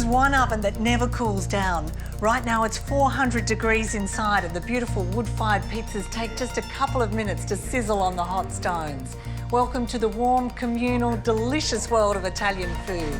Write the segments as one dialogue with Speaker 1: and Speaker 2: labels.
Speaker 1: one oven that never cools down. Right now it's 400 degrees inside and the beautiful wood-fired pizzas take just a couple of minutes to sizzle on the hot stones. Welcome to the warm, communal, delicious world of Italian food.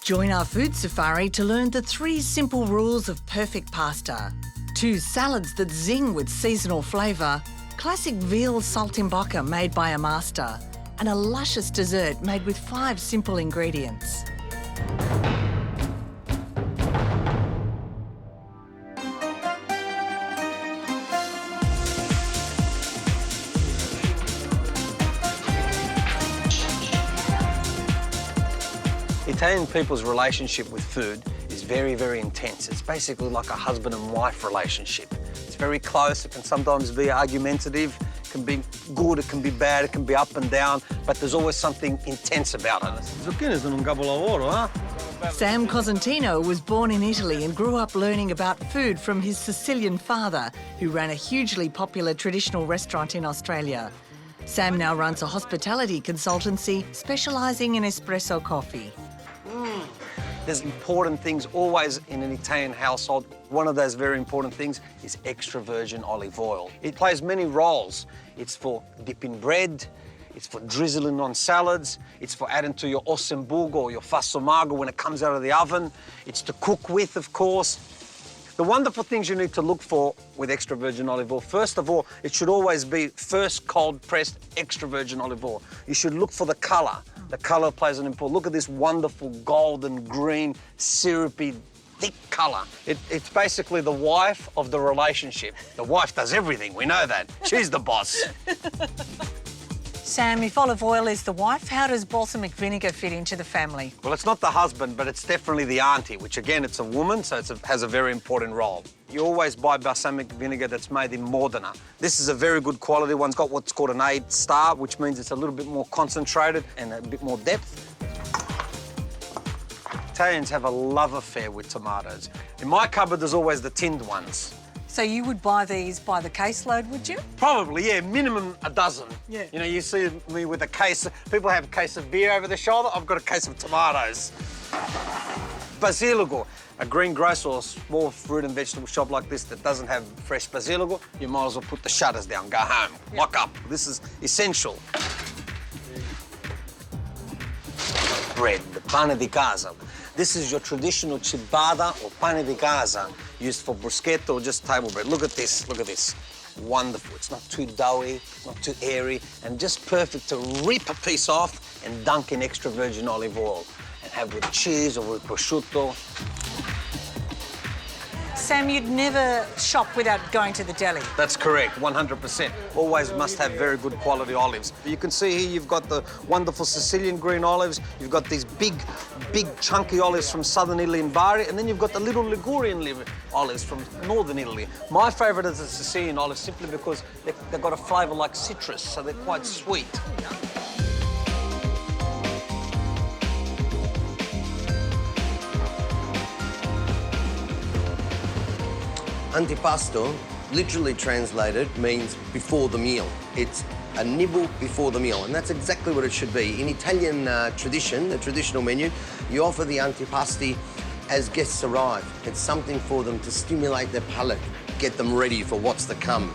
Speaker 1: Join our food safari to learn the 3 simple rules of perfect pasta. 2 salads that zing with seasonal flavour, classic veal saltimbocca made by a master, and a luscious dessert made with 5 simple ingredients.
Speaker 2: Italian people's relationship with food is very, very intense. It's basically like a husband and wife relationship. It's very close. It can sometimes be argumentative. It can be good, it can be bad, it can be up and down, but there's always something intense about it. Zucchini sono un capolavoro, huh?
Speaker 1: Sam Cosentino was born in Italy and grew up learning about food from his Sicilian father, who ran a hugely popular traditional restaurant in Australia. Sam now runs a hospitality consultancy specialising in espresso coffee.
Speaker 2: There's important things always in an Italian household. One of those very important things is extra virgin olive oil. It plays many roles. It's for dipping bread, it's for drizzling on salads, it's for adding to your ossemburgo or your fassomago when it comes out of the oven. It's to cook with, of course. The wonderful things you need to look for with extra virgin olive oil, first of all, it should always be first cold-pressed extra virgin olive oil. You should look for the colour. The colour plays an important... Look at this wonderful golden, green, syrupy, thick colour. It's basically the wife of the relationship. The wife does everything, we know that. She's the boss.
Speaker 1: Sam, if olive oil is the wife, how does balsamic vinegar fit into the family?
Speaker 2: Well, it's not the husband, but it's definitely the auntie, which, again, it's a woman, so it has a very important role. You always buy balsamic vinegar that's made in Modena. This is a very good quality one. It's got what's called an A star, which means it's a little bit more concentrated and a bit more depth. Italians have a love affair with tomatoes. In my cupboard, there's always the tinned ones.
Speaker 1: So you would buy these by the caseload, would you?
Speaker 2: Probably, yeah, minimum a dozen.
Speaker 1: Yeah.
Speaker 2: You know, you see me with a case, people have a case of beer over their shoulder, I've got a case of tomatoes. Basilico, a greengrocer or small fruit and vegetable shop like this that doesn't have fresh basilico, you might as well put the shutters down, go home, lock up. This is essential. Bread, the pane di casa. This is your traditional ciabatta or pane di casa, used for bruschetta or just table bread. Look at this, look at this. Wonderful. It's not too doughy, not too airy, and just perfect to rip a piece off and dunk in extra virgin olive oil and have with cheese or with prosciutto.
Speaker 1: Sam, you'd never shop without going to the deli.
Speaker 2: That's correct, 100%. Always must have very good quality olives. You can see here you've got the wonderful Sicilian green olives, you've got these big chunky olives from southern Italy in Bari, and then you've got the little Ligurian olives from northern Italy. My favourite is the Sicilian olives simply because they've got a flavour like citrus, so they're quite sweet.
Speaker 3: Antipasto, literally translated, means before the meal. It's a nibble before the meal, and that's exactly what it should be. In Italian tradition, the traditional menu, you offer the antipasti as guests arrive. It's something for them to stimulate their palate, get them ready for what's to come.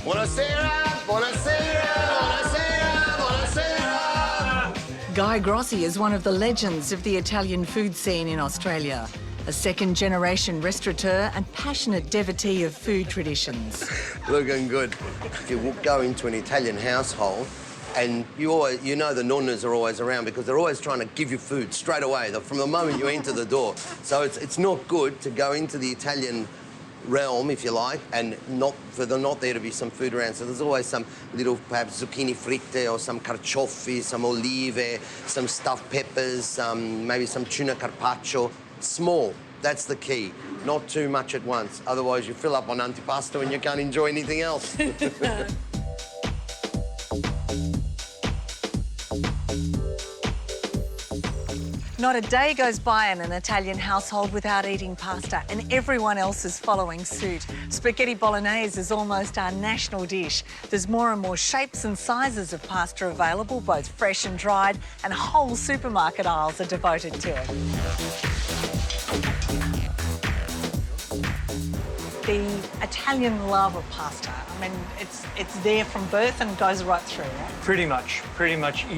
Speaker 3: Buonasera, buonasera, buonasera, buonasera.
Speaker 1: Guy Grossi is one of the legends of the Italian food scene in Australia. A second-generation restaurateur and passionate devotee of food traditions.
Speaker 3: Looking good. If you go into an Italian household, and you know the nonnas are always around because they're always trying to give you food straight away, from the moment you enter the door. So it's not good to go into the Italian realm, if you like, and for there not there to be some food around. So there's always some little, perhaps, zucchini fritte or some carciofi, some olive, some stuffed peppers, maybe some tuna carpaccio. Small, that's the key. Not too much at once, otherwise you fill up on antipasto and you can't enjoy anything else.
Speaker 1: Not a day goes by in an Italian household without eating pasta, and everyone else is following suit. Spaghetti bolognese is almost our national dish. There's more and more shapes and sizes of pasta available, both fresh and dried, and whole supermarket aisles are devoted to it. The Italian love of pasta, I mean, it's there from birth and goes right through, right?
Speaker 4: Pretty much.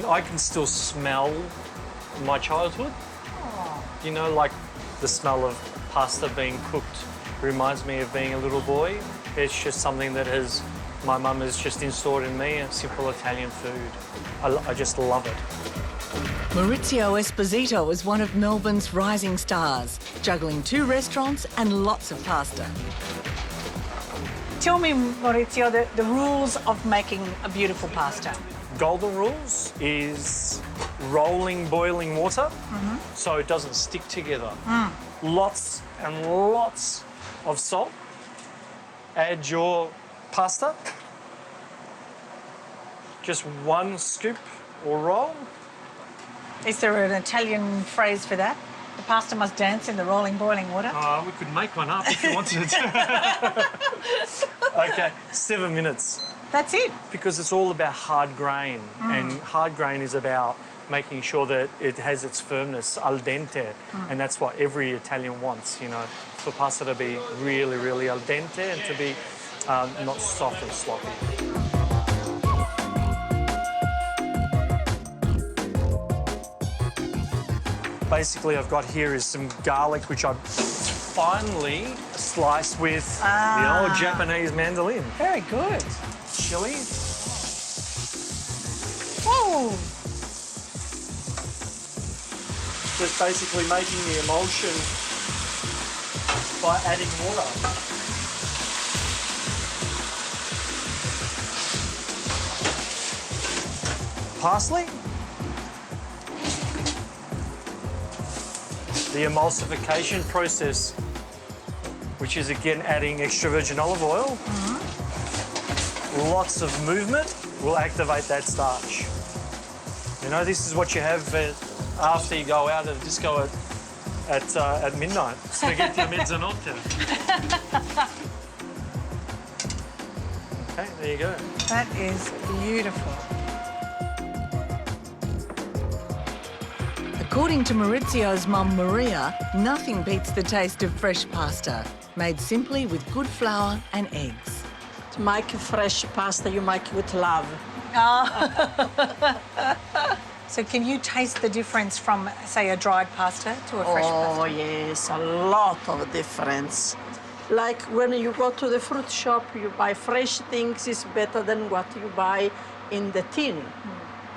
Speaker 4: I can still smell my childhood.
Speaker 1: Oh.
Speaker 4: You know, like the smell of pasta being cooked reminds me of being a little boy. It's just something that my mum has just installed in me, a simple Italian food. I just love it.
Speaker 1: Maurizio Esposito is one of Melbourne's rising stars, juggling 2 restaurants and lots of pasta. Tell me, Maurizio, the rules of making a beautiful pasta.
Speaker 4: Golden rules is rolling boiling water so it doesn't stick together. Lots and lots of salt. Add your pasta. Just 1 scoop or roll.
Speaker 1: Is there an Italian phrase for that? The pasta must dance in the rolling, boiling water?
Speaker 4: We could make one up if you wanted. OK, 7 minutes.
Speaker 1: That's it?
Speaker 4: Because it's all about hard grain, and hard grain is about making sure that it has its firmness, al dente, and that's what every Italian wants, you know, for pasta to be really, really al dente and to be not soft and sloppy. Basically, I've got here is some garlic, which I've finely sliced with the old Japanese mandolin.
Speaker 1: Very good.
Speaker 4: Chili.
Speaker 1: Oh!
Speaker 4: Just basically making the emulsion by adding water. Parsley. The emulsification process, which is again adding extra virgin olive oil. Lots of movement will activate that starch. You know, this is what you have after you go out of disco at midnight. Spaghetti a mezzanotte. Okay, there you go.
Speaker 1: That is beautiful. According to Maurizio's mum, Maria, nothing beats the taste of fresh pasta, made simply with good flour and eggs.
Speaker 5: To make fresh pasta, you make with love.
Speaker 1: So can you taste the difference from, say, a dried pasta to a fresh pasta?
Speaker 5: Oh, yes, a lot of difference. Like when you go to the fruit shop, you buy fresh things, it's better than what you buy in the tin.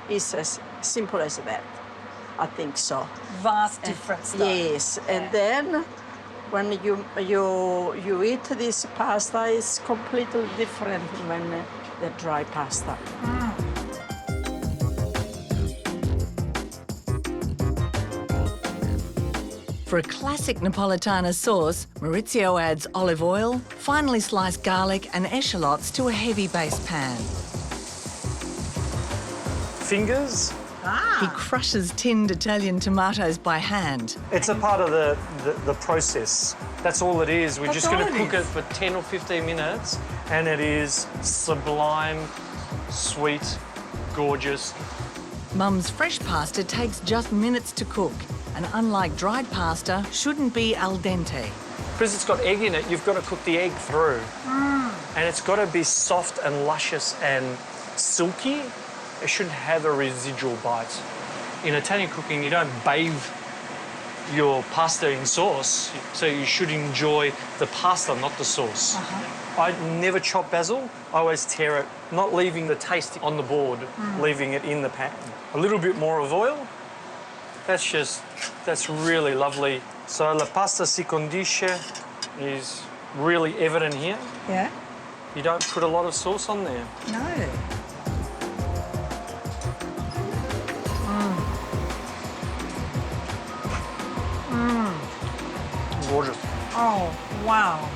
Speaker 5: It's as simple as that. I think so.
Speaker 1: Vast difference, though.
Speaker 5: Yes, and then when you eat this pasta, it's completely different when the dry pasta.
Speaker 1: For a classic Napolitana sauce, Maurizio adds olive oil, finely sliced garlic and eschalots to a heavy base pan.
Speaker 4: Fingers.
Speaker 1: He crushes tinned Italian tomatoes by hand.
Speaker 4: It's a part of the process. That's all it is. We're
Speaker 1: That's
Speaker 4: just going to
Speaker 1: all it
Speaker 4: cook
Speaker 1: is.
Speaker 4: it for 10 or 15 minutes, and it is sublime, sweet, gorgeous.
Speaker 1: Mum's fresh pasta takes just minutes to cook, and unlike dried pasta, shouldn't be al dente.
Speaker 4: Because it's got egg in it, you've got to cook the egg through. And it's got to be soft and luscious and silky. It shouldn't have a residual bite. In Italian cooking, you don't bathe your pasta in sauce, so you should enjoy the pasta, not the sauce. I never chop basil. I always tear it, not leaving the taste on the board, leaving it in the pan. A little bit more of oil. That's really lovely. So la pasta si condisce is really evident here.
Speaker 1: Yeah?
Speaker 4: You don't put a lot of sauce on there.
Speaker 1: No.
Speaker 4: Gorgeous.
Speaker 1: Oh, wow.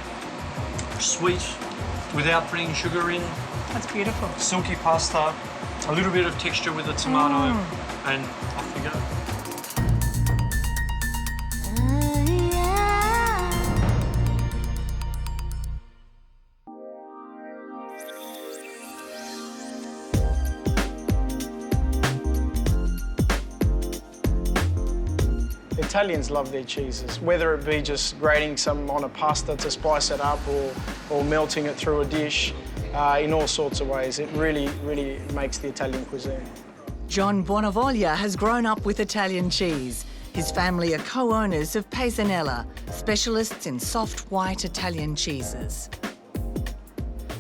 Speaker 4: Sweet, without putting sugar in.
Speaker 1: That's beautiful.
Speaker 4: Silky pasta, a little bit of texture with the tomato, and off you go.
Speaker 6: Italians love their cheeses, whether it be just grating some on a pasta to spice it up or melting it through a dish in all sorts of ways. It really, really makes the Italian cuisine.
Speaker 1: John Buonavoglia has grown up with Italian cheese. His family are co-owners of Paisanella, specialists in soft white Italian cheeses.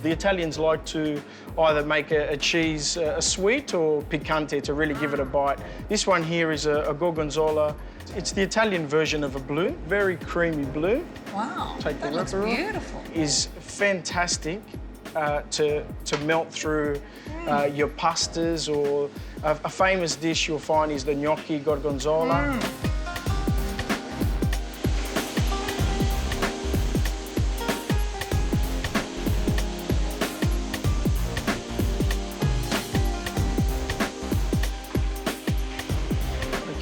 Speaker 6: The Italians like to either make a cheese sweet or picante to really give it a bite. This one here is a gorgonzola. It's the Italian version of a blue, very creamy blue.
Speaker 1: Wow,
Speaker 6: Take the
Speaker 1: that looks
Speaker 6: wrapper off.
Speaker 1: beautiful.
Speaker 6: Is fantastic to melt through your pastas, or a famous dish you'll find is the gnocchi gorgonzola.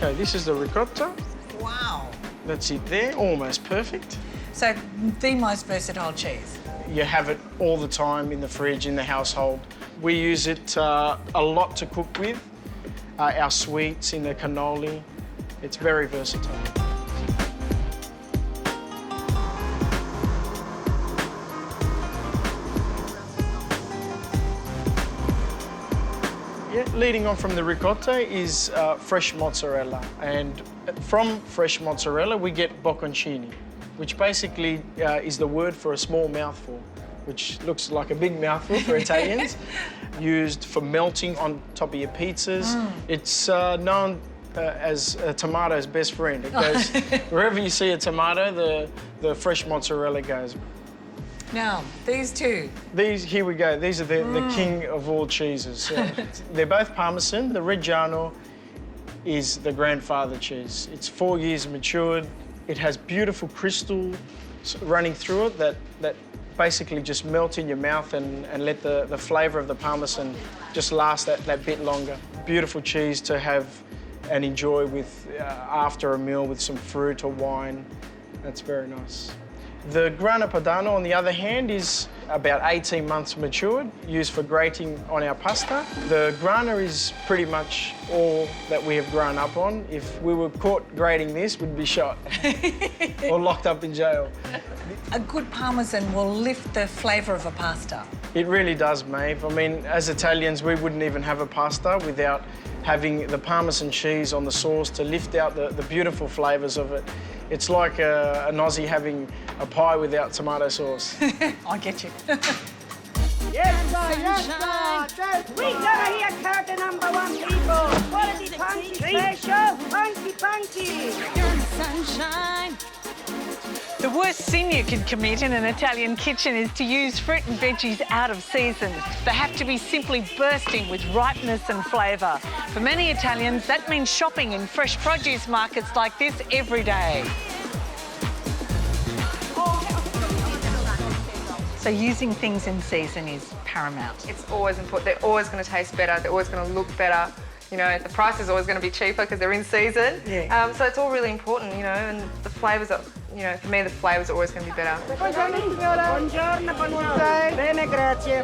Speaker 6: Okay, this is the ricotta.
Speaker 1: Wow.
Speaker 6: That's it there, almost perfect.
Speaker 1: So, the most versatile cheese.
Speaker 6: You have it all the time in the fridge, in the household. We use it a lot to cook with, our sweets, in the cannoli. It's very versatile. Yeah, leading on from the ricotta is fresh mozzarella. And from fresh mozzarella, we get bocconcini, which basically is the word for a small mouthful, which looks like a big mouthful for Italians, used for melting on top of your pizzas. It's known as a tomato's best friend. It goes, wherever you see a tomato, the fresh mozzarella goes.
Speaker 1: Now, these two.
Speaker 6: Here we go. These are the king of all cheeses. They're both Parmesan. The Reggiano is the grandfather cheese. It's 4 years matured. It has beautiful crystals running through it that basically just melt in your mouth and let the flavour of the Parmesan just last that bit longer. Beautiful cheese to have and enjoy with after a meal with some fruit or wine. That's very nice. The Grana Padano, on the other hand, is about 18 months matured, used for grating on our pasta. The Grana is pretty much all that we have grown up on. If we were caught grating this, we'd be shot or locked up in jail.
Speaker 1: A good Parmesan will lift the flavour of a pasta.
Speaker 6: It really does, Maeve. I mean, as Italians, we wouldn't even have a pasta without having the Parmesan cheese on the sauce to lift out the beautiful flavours of it. It's like an Aussie having a pie without tomato sauce.
Speaker 1: I get you.
Speaker 7: Yes, sir, yes, sir. We gotta hear curtain #1, people. Quality pantry special, pantry.
Speaker 8: Sunshine.
Speaker 1: The worst sin you can commit in an Italian kitchen is to use fruit and veggies out of season. They have to be simply bursting with ripeness and flavour. For many Italians, that means shopping in fresh produce markets like this every day. So using things in season is paramount.
Speaker 9: It's always important. They're always going to taste better. They're always going to look better. You know, the price is always going to be cheaper because they're in season.
Speaker 1: Yeah.
Speaker 9: So it's all really important, you know, and the flavours are, you know, for me, the flavours are always going to be better.
Speaker 7: Bene, grazie.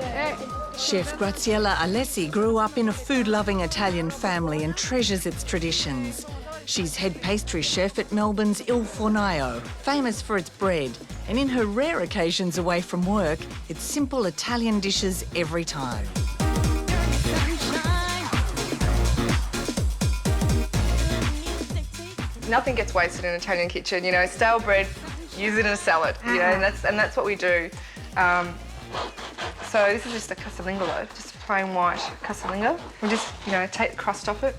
Speaker 1: Chef Graziella Alessi grew up in a food-loving Italian family and treasures its traditions. She's head pastry chef at Melbourne's Il Fornaio, famous for its bread. And in her rare occasions away from work, it's simple Italian dishes every time.
Speaker 9: Nothing gets wasted in an Italian kitchen. You know, stale bread, use it in a salad. You know, and that's what we do. So this is just a casalinga loaf, just a plain white casalinga. We just, you know, take the crust off it,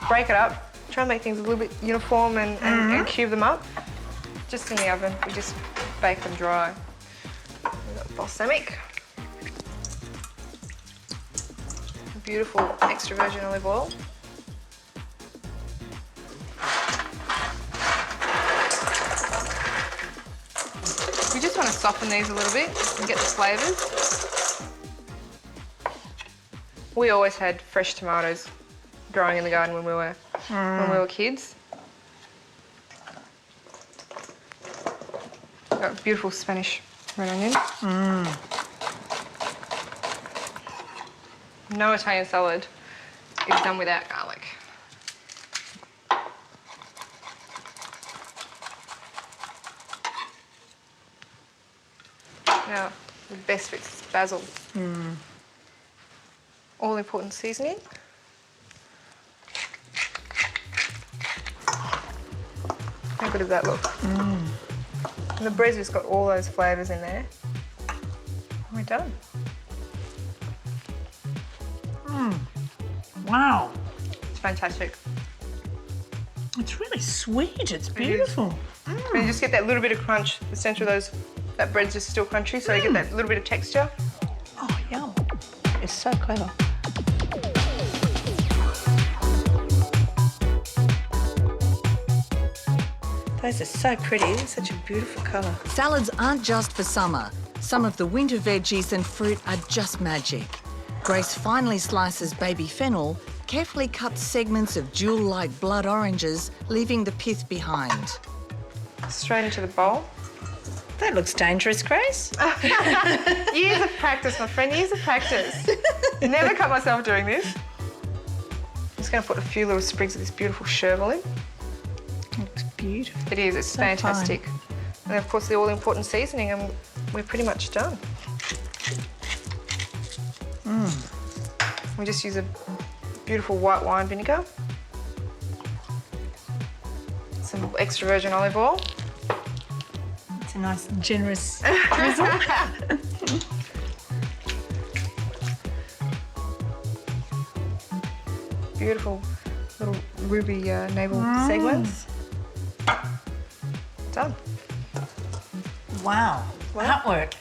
Speaker 9: break it up, try and make things a little bit uniform and cube them up. Just in the oven, we just bake them dry. We've got balsamic, beautiful extra virgin olive oil. We just want to soften these a little bit and get the flavours. We always had fresh tomatoes growing in the garden when we were kids. We've got beautiful Spanish red onion. No Italian salad is done without garlic. Now, the best bit is basil. All-important seasoning. How good does that look? And the bread's just got all those flavours in there. And we're done.
Speaker 5: Wow.
Speaker 9: It's fantastic.
Speaker 5: It's really sweet. It's beautiful.
Speaker 9: And you just get that little bit of crunch. The centre of that bread's just still crunchy, so you get that little bit of texture.
Speaker 5: Oh, yum. It's so clever. Those are so pretty. It's such a beautiful colour.
Speaker 1: Salads aren't just for summer. Some of the winter veggies and fruit are just magic. Grace finely slices baby fennel, carefully cuts segments of jewel-like blood oranges, leaving the pith behind.
Speaker 9: Straight into the bowl.
Speaker 5: That looks dangerous, Grace.
Speaker 9: Years of practice, my friend, years of practice. Never cut myself doing this. I'm just going to put a few little sprigs of this beautiful chervil in.
Speaker 5: Looks beautiful.
Speaker 9: It is, it's
Speaker 5: So
Speaker 9: fantastic. And of course the all-important seasoning, and we're pretty much done. We just use a beautiful white wine vinegar, some extra virgin olive oil.
Speaker 5: It's a nice, generous drizzle.
Speaker 9: Beautiful little ruby navel sequins. Done.
Speaker 5: Wow. Artwork.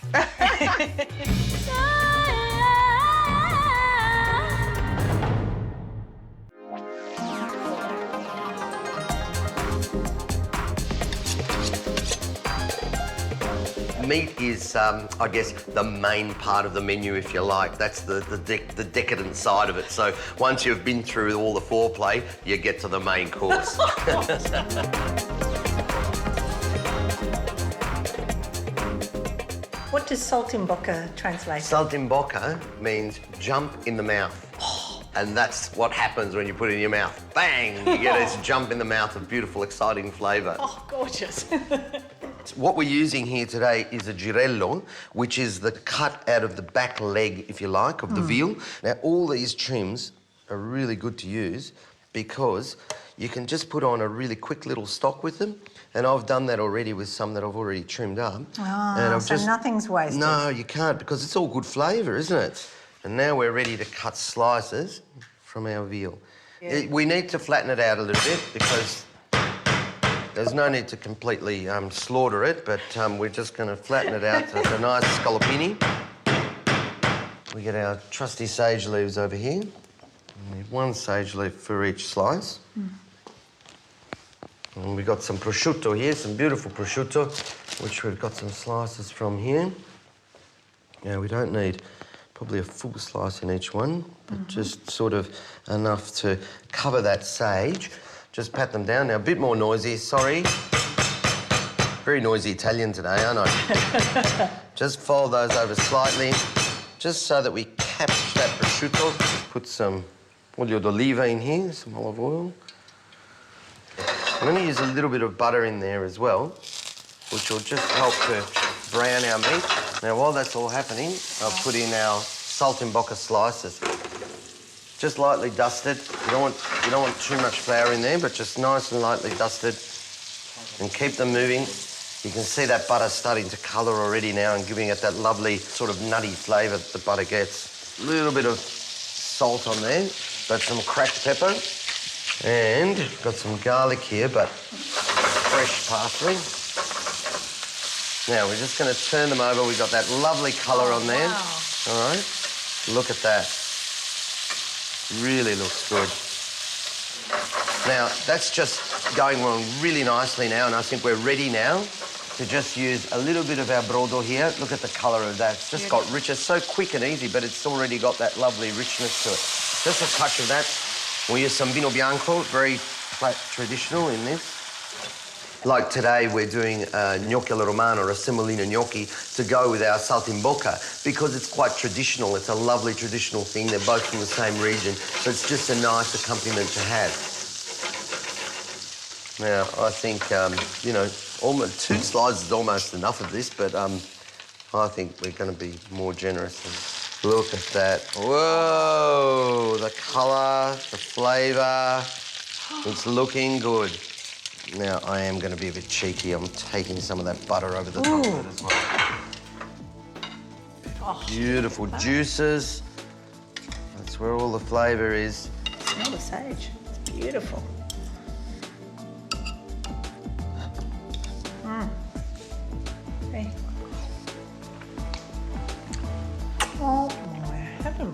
Speaker 3: Meat is, I guess, the main part of the menu, if you like. That's the decadent side of it. So once you've been through all the foreplay, you get to the main course.
Speaker 5: What does saltimbocca translate?
Speaker 3: Saltimbocca means jump in the mouth. And that's what happens when you put it in your mouth. Bang! You get this jump in the mouth of beautiful, exciting flavour.
Speaker 5: Oh, gorgeous.
Speaker 3: What we're using here today is a girello, which is the cut out of the back leg, if you like, of the veal. Now, all these trims are really good to use because you can just put on a really quick little stock with them. And I've done that already with some that I've already trimmed up. And I've
Speaker 5: so nothing's wasted.
Speaker 3: No, you can't, because it's all good flavour, isn't it? And now we're ready to cut slices from our veal.
Speaker 5: Yeah.
Speaker 3: We need to flatten it out a little bit because there's no need to completely slaughter it, but we're just going to flatten it out to a nice scaloppine. We get our trusty sage leaves over here. We need one sage leaf for each slice. And we've got some prosciutto here, some beautiful prosciutto, which we've got some slices from here. Now, we don't need probably a full slice in each one, but just sort of enough to cover that sage. Just pat them down. Now, a bit more noisy, sorry. Very noisy Italian today, aren't I? Just fold those over slightly, just so that we capture that prosciutto. Just put some olio d'oliva in here, some olive oil. I'm going to use a little bit of butter in there as well, which will just help to brown our meat. Now, while that's all happening, I'll put in our saltimbocca slices. Just lightly dusted. You don't want too much flour in there, but just nice and lightly dusted. And keep them moving. You can see that butter starting to colour already now and giving it that lovely sort of nutty flavour that the butter gets. A little bit of salt on there, but some cracked pepper. And got some garlic here, but fresh parsley. Now, we're just going to turn them over. We've got that lovely colour on there.
Speaker 5: Wow.
Speaker 3: All right? Look at that. Really looks good. Now, that's just going on really nicely now, and I think we're ready now to just use a little bit of our brodo here. Look at the colour of that. It's just got rich. It's so quick and easy, but it's already got that lovely richness to it. Just a touch of that. We'll use some vino bianco, very traditional in this. Like today, we're doing gnocchi alla romana or a semolina gnocchi to go with our saltimbocca because it's quite traditional. It's a lovely traditional thing. They're both from the same region, so it's just a nice accompaniment to have. Now, I think, you know, almost 2 slices is almost enough of this, but I think we're going to be more generous. Look at that. Whoa, the colour, the flavour. It's looking good. Now, I am going to be a bit cheeky. I'm taking some of that butter over the top of it as well.
Speaker 5: Oh,
Speaker 3: beautiful juices. That's where all the flavour is.
Speaker 5: Smell the sage. It's beautiful. Hey. Oh, my heaven.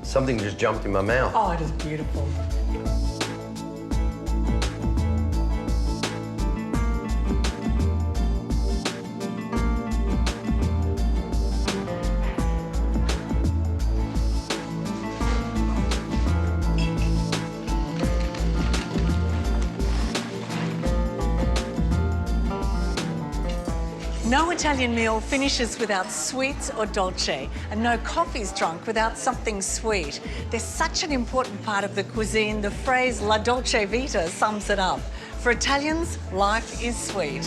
Speaker 3: Something just jumped in my mouth.
Speaker 5: Oh, it is beautiful.
Speaker 1: No Italian meal finishes without sweets or dolce, and no coffee's drunk without something sweet. They're such an important part of the cuisine, the phrase la dolce vita sums it up. For Italians, life is sweet.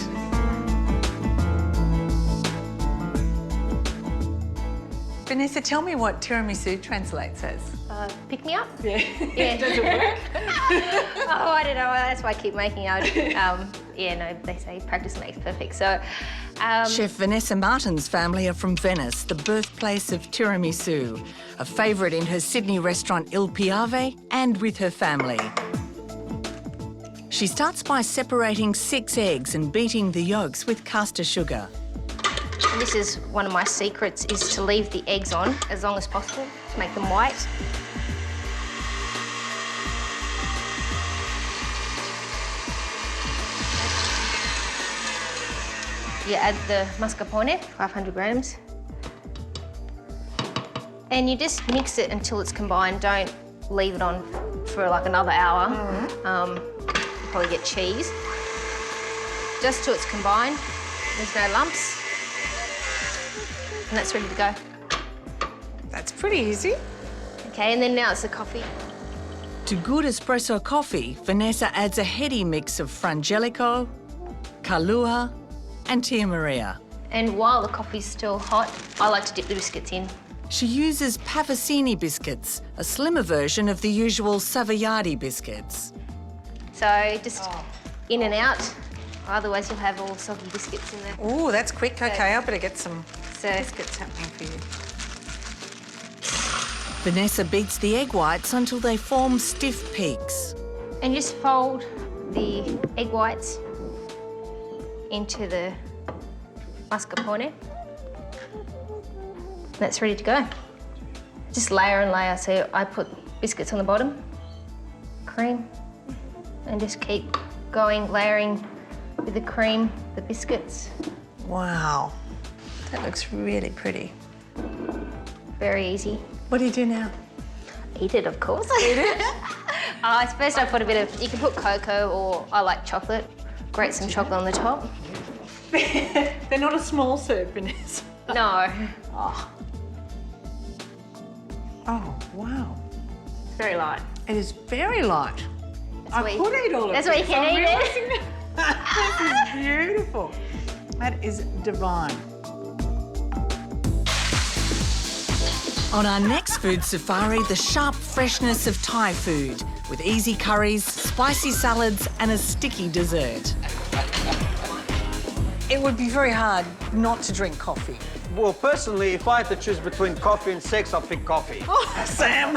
Speaker 1: Vanessa, tell me what tiramisu translates as.
Speaker 9: Pick me up?
Speaker 1: Yeah.
Speaker 9: Yeah.
Speaker 1: Does it work?
Speaker 9: Oh, I don't know. That's why I keep making it. Yeah, no, they say practice makes perfect. So,
Speaker 1: Chef Vanessa Martin's family are from Venice, the birthplace of tiramisu, a favourite in her Sydney restaurant Il Piave and with her family. She starts by separating 6 eggs and beating the yolks with caster sugar.
Speaker 9: and this is one of my secrets, is to leave the eggs on as long as possible to make them white. You add the mascarpone, 500 grams. And you just mix it until it's combined. Don't leave it on for like another hour. You'll probably get cheese. Just till it's combined. There's no lumps. And that's ready to go.
Speaker 1: That's pretty easy.
Speaker 9: Okay, and then now it's the coffee.
Speaker 1: To good espresso coffee, Vanessa adds a heady mix of frangelico, Kahlua and Tia Maria.
Speaker 9: And while the coffee's still hot, I like to dip the biscuits in.
Speaker 1: She uses Pavazzini biscuits, a slimmer version of the usual Savoiardi biscuits.
Speaker 9: So just in and out, otherwise you'll have all soggy biscuits in there.
Speaker 1: Oh, that's quick. Okay, I better get some
Speaker 9: So
Speaker 1: biscuits happening for you. Vanessa beats the egg whites until they form stiff peaks.
Speaker 9: And just fold the egg whites into the mascarpone. That's ready to go. Just layer and layer. So I put biscuits on the bottom, cream, and just keep going, layering with the cream, the biscuits.
Speaker 1: Wow, that looks really pretty.
Speaker 9: Very easy.
Speaker 1: What do you do now?
Speaker 9: Eat it, of course.
Speaker 1: Eat it?
Speaker 9: First I put a bit of, you can put cocoa or I like chocolate. Grate some chocolate on the top.
Speaker 1: They're not a small serve, Vanessa.
Speaker 9: No.
Speaker 1: Oh, wow.
Speaker 9: It's very light.
Speaker 1: It is very light. I
Speaker 9: why you-
Speaker 1: could eat all of
Speaker 9: that's
Speaker 1: this.
Speaker 9: why you can
Speaker 1: I'm
Speaker 9: eat it.
Speaker 1: realising that. This is beautiful. That is divine. On our next food safari, the sharp freshness of Thai food with easy curries, spicy salads and a sticky dessert. It would be very hard not to drink coffee.
Speaker 2: Well, personally, if I had to choose between coffee and sex, I'd pick coffee.
Speaker 1: Oh, Sam!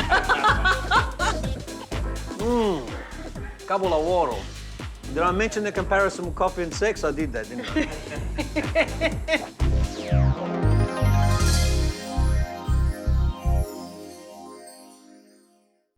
Speaker 2: Couple of water. Did I mention the comparison with coffee and sex? I did that, didn't I?